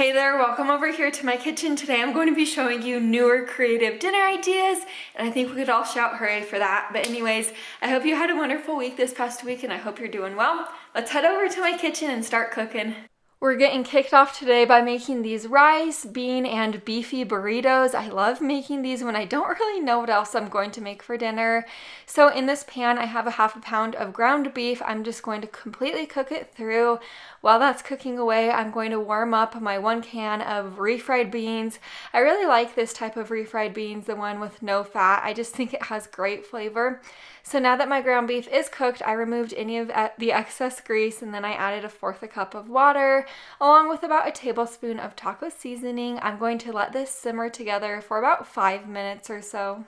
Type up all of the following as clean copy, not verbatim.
Hey there, welcome over here to my kitchen. Today I'm going to be showing you newer creative dinner ideas, and I think we could all shout hooray for that. But anyways, I hope you had a wonderful week this past week, and I hope you're doing well. Let's head over to my kitchen and start cooking. We're getting kicked off today by making these rice, bean, and beefy burritos. I love making these when I don't really know what else I'm going to make for dinner. So in this pan, I have a half a pound of ground beef. I'm just going to completely cook it through. While that's cooking away, I'm going to warm up my 1 can of refried beans. I really like this type of refried beans, the one with no fat. I just think it has great flavor. So now that my ground beef is cooked, I removed any of the excess grease, and then I added 1/4 cup of water, along with about a tablespoon of taco seasoning. I'm going to let this simmer together for about 5 minutes or so.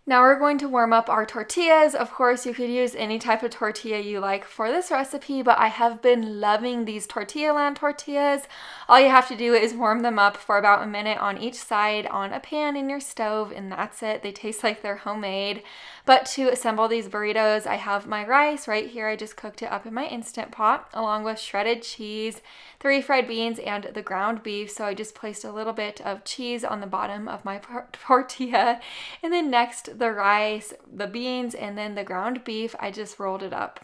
Now we're going to warm up our tortillas. Of course, you could use any type of tortilla you like for this recipe, but I have been loving these Tortilla Land tortillas. All you have to do is warm them up for about a minute on each side on a pan in your stove, and that's it. They taste like they're homemade. But to assemble these burritos, I have my rice right here. I just cooked it up in my Instant Pot, along with shredded cheese, 3 fried beans, and the ground beef. So I just placed a little bit of cheese on the bottom of my tortilla, and then next the rice, the beans, and then the ground beef. I just rolled it up.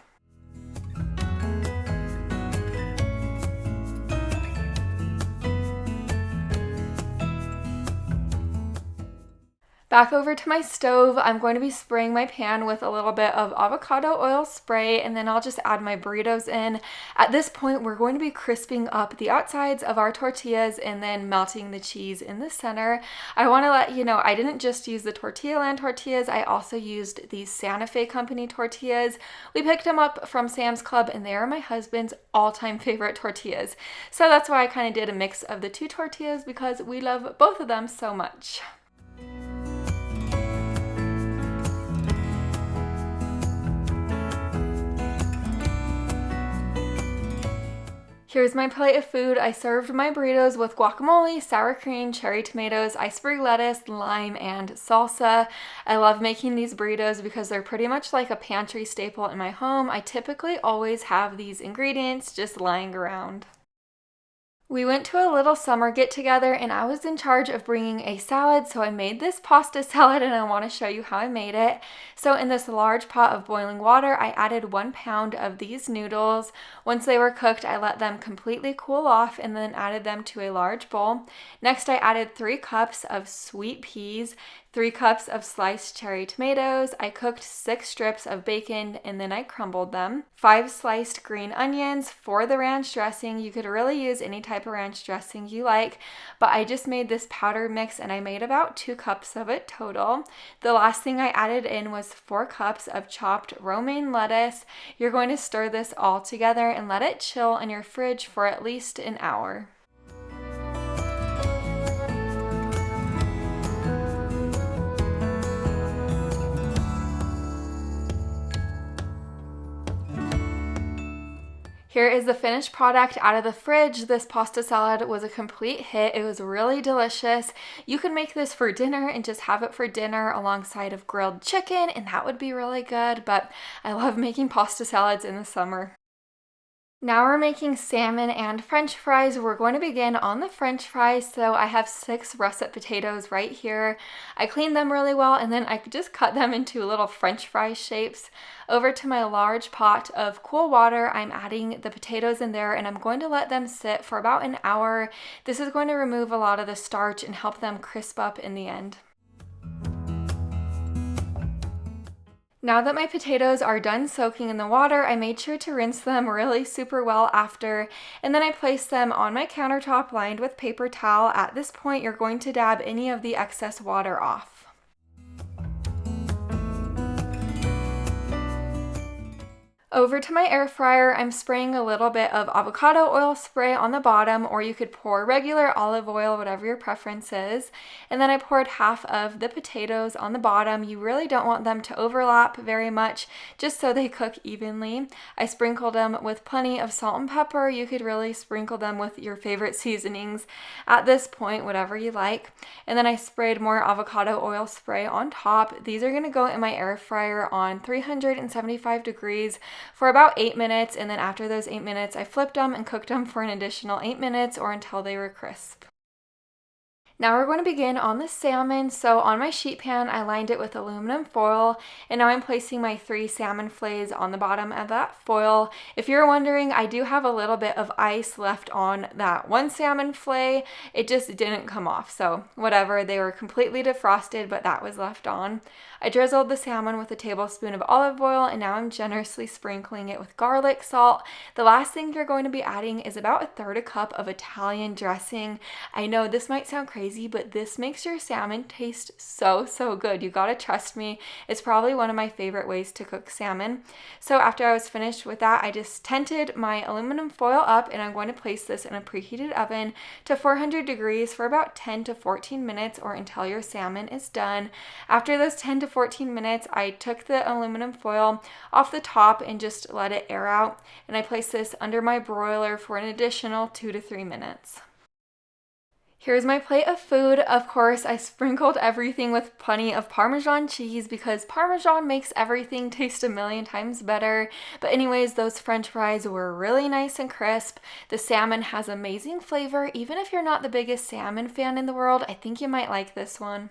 Back over to my stove, I'm going to be spraying my pan with a little bit of avocado oil spray, and then I'll just add my burritos in. At this point, we're going to be crisping up the outsides of our tortillas and then melting the cheese in the center. I want to let you know I didn't just use the Tortilla Land tortillas, I also used these Santa Fe Company tortillas. We picked them up from Sam's Club, and they are my husband's all-time favorite tortillas. So that's why I kind of did a mix of the 2 tortillas, because we love both of them so much. Here's my plate of food. I served my burritos with guacamole, sour cream, cherry tomatoes, iceberg lettuce, lime, and salsa. I love making these burritos because they're pretty much like a pantry staple in my home. I typically always have these ingredients just lying around. We went to a little summer get-together, and I was in charge of bringing a salad, so I made this pasta salad, and I want to show you how I made it. So in this large pot of boiling water, I added 1 pound of these noodles. Once they were cooked, I let them completely cool off and then added them to a large bowl. Next, I added 3 cups of sweet peas, 3 cups of sliced cherry tomatoes. I cooked 6 strips of bacon, and then I crumbled them. 5 sliced green onions for the ranch dressing. You could really use any type of ranch dressing you like, but I just made this powder mix, and I made about 2 cups of it total. The last thing I added in was 4 cups of chopped romaine lettuce. You're going to stir this all together and let it chill in your fridge for at least an hour. Here is the finished product out of the fridge. This pasta salad was a complete hit. It was really delicious. You can make this for dinner and just have it for dinner alongside of grilled chicken, and that would be really good, but I love making pasta salads in the summer. Now we're making salmon and french fries. We're going to begin on the french fries. So I have 6 russet potatoes right here. I cleaned them really well, and then I just cut them into little french fry shapes. Over to my large pot of cool water, I'm adding the potatoes in there, and I'm going to let them sit for about an hour. This is going to remove a lot of the starch and help them crisp up in the end. Now that my potatoes are done soaking in the water, I made sure to rinse them really super well after, and then I placed them on my countertop lined with paper towel. At this point, you're going to dab any of the excess water off. Over to my air fryer, I'm spraying a little bit of avocado oil spray on the bottom, or you could pour regular olive oil, whatever your preference is. And then I poured half of the potatoes on the bottom. You really don't want them to overlap very much, just so they cook evenly. I sprinkled them with plenty of salt and pepper. You could really sprinkle them with your favorite seasonings at this point, whatever you like. And then I sprayed more avocado oil spray on top. These are gonna go in my air fryer on 375 degrees for about 8 minutes, and then after those 8 minutes I flipped them and cooked them for an additional 8 minutes or until they were crisp. Now we're going to begin on the salmon. So on my sheet pan, I lined it with aluminum foil, and now I'm placing my 3 salmon fillets on the bottom of that foil. If you're wondering, I do have a little bit of ice left on that one salmon fillet. It just didn't come off, so whatever, they were completely defrosted, but that was left on. I drizzled the salmon with a tablespoon of olive oil, and now I'm generously sprinkling it with garlic salt. The last thing you're going to be adding is about 1/3 cup of Italian dressing. I know this might sound crazy, but this makes your salmon taste so good. You gotta trust me. It's probably one of my favorite ways to cook salmon. So after I was finished with that, I just tented my aluminum foil up, and I'm going to place this in a preheated oven to 400 degrees for about 10 to 14 minutes or until your salmon is done. After those 10 to 14 minutes, I took the aluminum foil off the top and just let it air out, and I placed this under my broiler for an additional 2 to 3 minutes. Here's my plate of food. Of course, I sprinkled everything with plenty of Parmesan cheese because Parmesan makes everything taste a million times better. But anyways, those French fries were really nice and crisp. The salmon has amazing flavor. Even if you're not the biggest salmon fan in the world, I think you might like this one.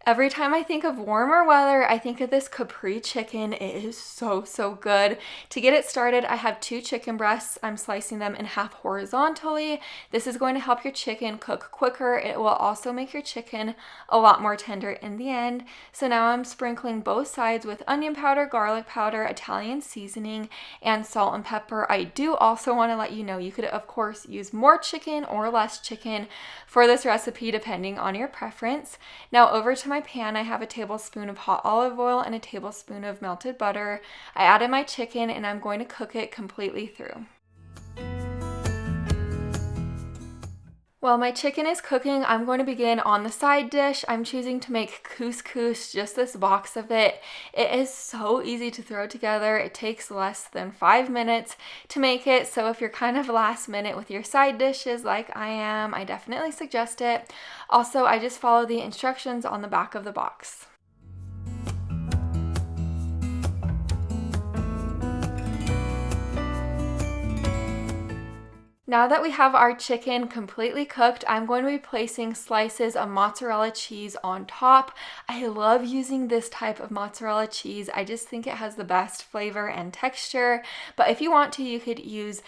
Every time I think of warmer weather, I think of this Caprese chicken. It is so good. To get it started, I have 2 chicken breasts. I'm slicing them in half horizontally. This is going to help your chicken cook quicker. It will also make your chicken a lot more tender in the end. So now I'm sprinkling both sides with onion powder, garlic powder, Italian seasoning, and salt and pepper. I do also want to let you know you could, of course, use more chicken or less chicken for this recipe depending on your preference. Now over to my pan, I have a tablespoon of hot olive oil and a tablespoon of melted butter. I added my chicken, and I'm going to cook it completely through. While my chicken is cooking, I'm going to begin on the side dish. I'm choosing to make couscous, just this box of it. It is so easy to throw together. It takes less than 5 minutes to make it. So if you're kind of last minute with your side dishes like I am, I definitely suggest it. Also, I just follow the instructions on the back of the box. Now that we have our chicken completely cooked, I'm going to be placing slices of mozzarella cheese on top. I love using this type of mozzarella cheese. I just think it has the best flavor and texture. But if you want to, you could use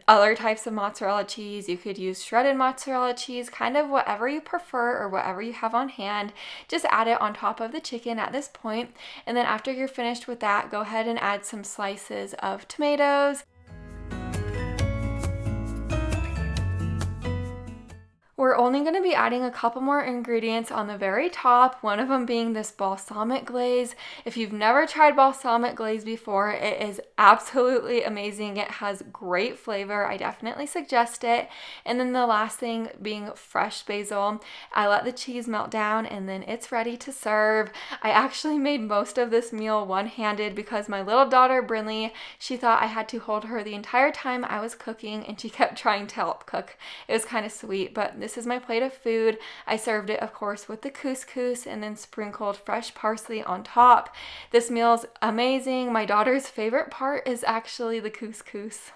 other types of mozzarella cheese. You could use shredded mozzarella cheese, kind of whatever you prefer or whatever you have on hand. Just add it on top of the chicken at this point. And then after you're finished with that, go ahead and add some slices of tomatoes. We're only going to be adding a couple more ingredients on the very top, one of them being this balsamic glaze. If you've never tried balsamic glaze before, it is absolutely amazing. It has great flavor. I definitely suggest it. And then the last thing being fresh basil. I let the cheese melt down, and then it's ready to serve. I actually made most of this meal one-handed because my little daughter, Brinley, she thought I had to hold her the entire time I was cooking, and she kept trying to help cook. It was kind of sweet, but this is my plate of food. I served it, of course, with the couscous and then sprinkled fresh parsley on top. This meal's amazing. My daughter's favorite part is actually the couscous.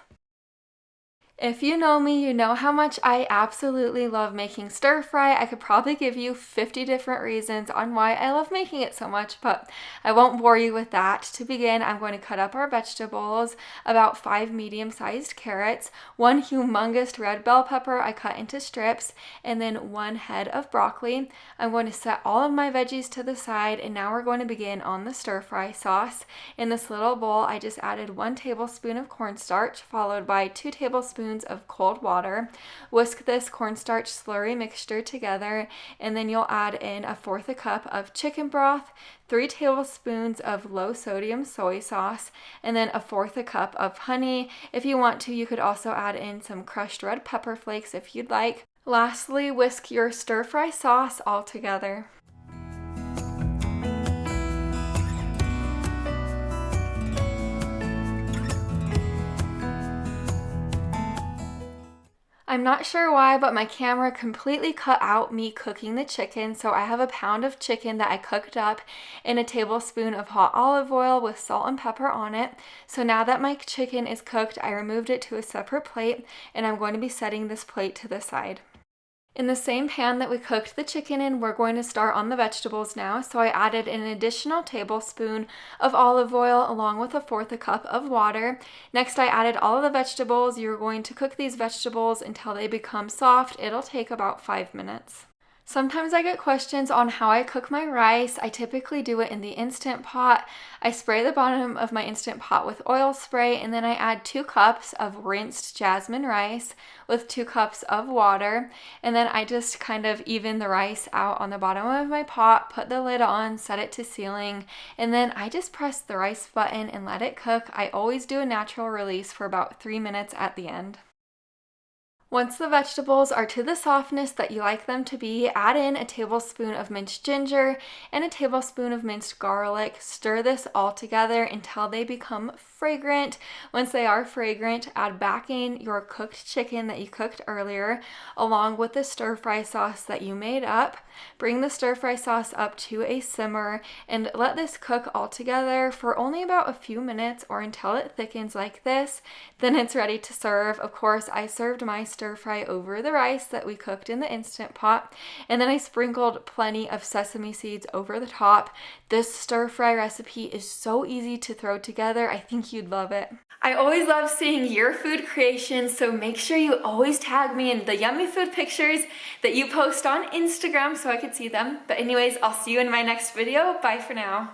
If you know me, you know how much I absolutely love making stir fry. I could probably give you 50 different reasons on why I love making it so much, but I won't bore you with that. To begin, I'm going to cut up our vegetables, about 5 medium-sized carrots, 1 humongous red bell pepper I cut into strips, and then 1 head of broccoli. I'm going to set all of my veggies to the side, and now we're going to begin on the stir fry sauce. In this little bowl, I just added 1 tablespoon of cornstarch, followed by 2 tablespoons tablespoons of cold water. Whisk this cornstarch slurry mixture together, and then you'll add in 1/4 cup of chicken broth, 3 tablespoons of low sodium soy sauce, and then 1/4 cup of honey. If you want to, you could also add in some crushed red pepper flakes if you'd like. Lastly, whisk your stir-fry sauce all together. I'm not sure why, but my camera completely cut out me cooking the chicken, so I have a pound of chicken that I cooked up in a tablespoon of hot olive oil with salt and pepper on it. So now that my chicken is cooked, I removed it to a separate plate, and I'm going to be setting this plate to the side. In the same pan that we cooked the chicken in, we're going to start on the vegetables now. So I added an additional tablespoon of olive oil along with 1/4 cup of water. Next, I added all of the vegetables. You're going to cook these vegetables until they become soft. It'll take about 5 minutes. Sometimes I get questions on how I cook my rice. I typically do it in the Instant Pot. I spray the bottom of my Instant Pot with oil spray, and then I add 2 cups of rinsed jasmine rice with 2 cups of water, and then I just kind of even the rice out on the bottom of my pot, put the lid on, set it to sealing, and then I just press the rice button and let it cook. I always do a natural release for about 3 minutes at the end. Once the vegetables are to the softness that you like them to be, add in a tablespoon of minced ginger and a tablespoon of minced garlic. Stir this all together until they become fragrant. Once they are fragrant, add back in your cooked chicken that you cooked earlier, along with the stir-fry sauce that you made up. Bring the stir-fry sauce up to a simmer and let this cook all together for only about a few minutes or until it thickens like this. Then it's ready to serve. Of course, I served my stir-fry over the rice that we cooked in the Instant Pot, and then I sprinkled plenty of sesame seeds over the top. This stir-fry recipe is so easy to throw together. I think you'd love it. I always love seeing your food creations, so make sure you always tag me in the yummy food pictures that you post on Instagram so I can see them. But anyways, I'll see you in my next video. Bye for now.